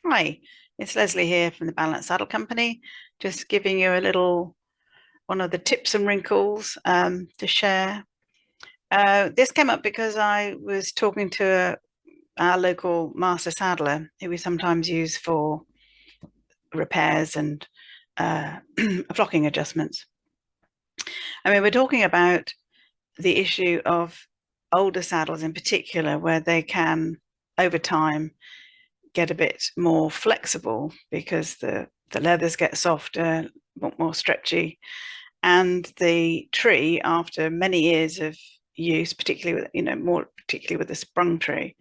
Hi, it's Leslie here from the Balance Saddle Company, just giving you a little one of the tips and wrinkles to share. This came up because I was talking to our local master saddler who we sometimes use for repairs and flocking adjustments. I mean, we're talking about the issue of older saddles in particular, where they can, over time, get a bit more flexible because the leathers get softer, more stretchy, and the tree, after many years of use, particularly with more particularly with the sprung tree,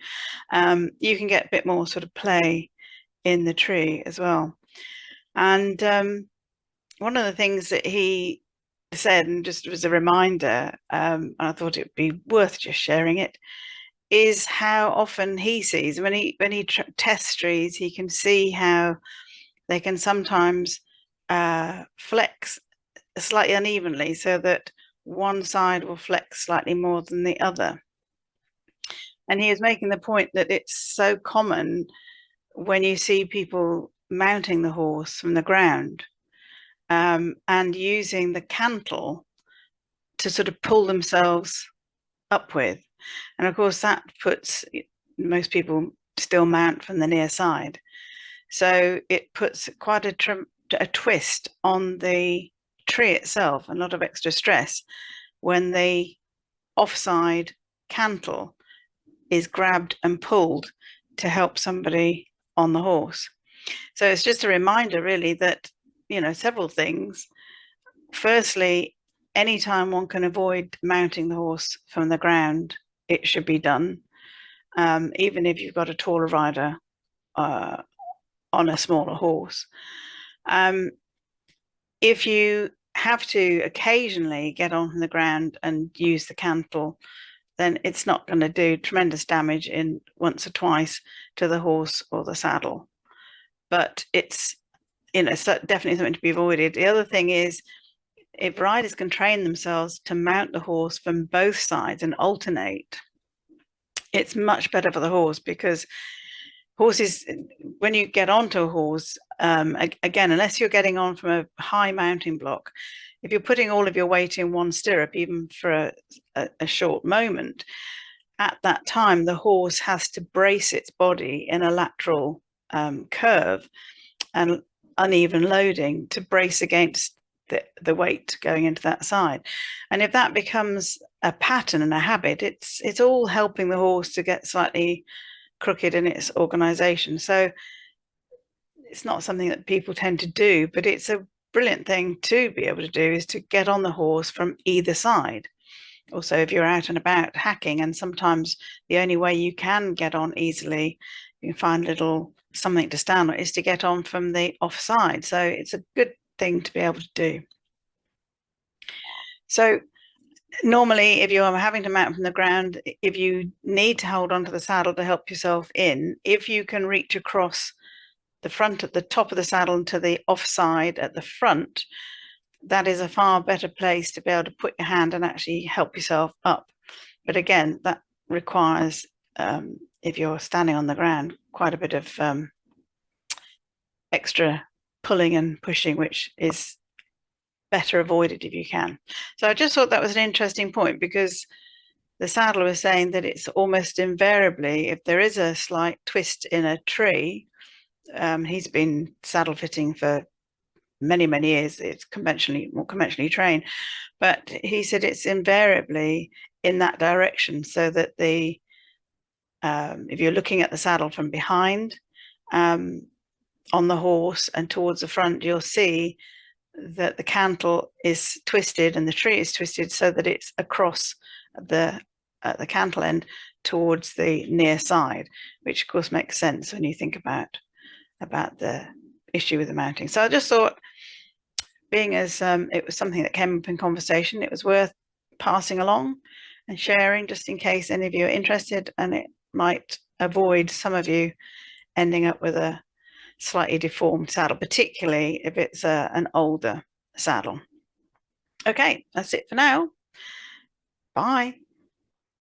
you can get a bit more sort of play in the tree as well. And one of the things that he said, and just as a reminder, I thought it'd be worth just sharing it, is how often he sees when he tests trees, he can see how they can sometimes flex slightly unevenly, so that one side will flex slightly more than the other. And he is making the point that it's so common when you see people mounting the horse from the ground and using the cantle to sort of pull themselves up with. And of course, that puts most people still mount from the near side. So it puts quite a twist on the tree itself, a lot of extra stress when the offside cantle is grabbed and pulled to help somebody on the horse. So it's just a reminder, really, that, several things. Firstly, anytime one can avoid mounting the horse from the ground, it should be done, even if you've got a taller rider on a smaller horse. If you have to occasionally get on from the ground and use the cantle, then it's not going to do tremendous damage in once or twice to the horse or the saddle. But it's, definitely something to be avoided. The other thing is, if riders can train themselves to mount the horse from both sides and alternate, it's much better for the horse, because horses, when you get onto a horse, again, unless you're getting on from a high mounting block, if you're putting all of your weight in one stirrup, even for a short moment, at that time, the horse has to brace its body in a lateral curve and uneven loading to brace against the weight going into that side. And if that becomes a pattern and a habit, it's all helping the horse to get slightly crooked in its organization. So it's not something that people tend to do, but it's a brilliant thing to be able to do, is to get on the horse from either side. Also, if you're out and about hacking, and sometimes the only way you can get on easily, you can find a little something to stand on, is to get on from the offside. So it's a good thing to be able to do. So normally, if you're having to mount from the ground, if you need to hold onto the saddle to help yourself in, if you can reach across the front at the top of the saddle and to the offside at the front, that is a far better place to be able to put your hand and actually help yourself up. But again, that requires, if you're standing on the ground, quite a bit of extra pulling and pushing, which is better avoided if you can. So I just thought that was an interesting point, because the saddler was saying that it's almost invariably, if there is a slight twist in a tree, he's been saddle fitting for many, many years. It's more conventionally trained, but he said it's invariably in that direction, so that if you're looking at the saddle from behind on the horse and towards the front, you'll see that the cantle is twisted and the tree is twisted so that it's across the cantle end towards the near side, which of course makes sense when you think about the issue with the mounting. So I just thought, being as it was something that came up in conversation, it was worth passing along and sharing, just in case any of you are interested, and it might avoid some of you ending up with a slightly deformed saddle, particularly if it's an older saddle. Okay, that's it for now. Bye.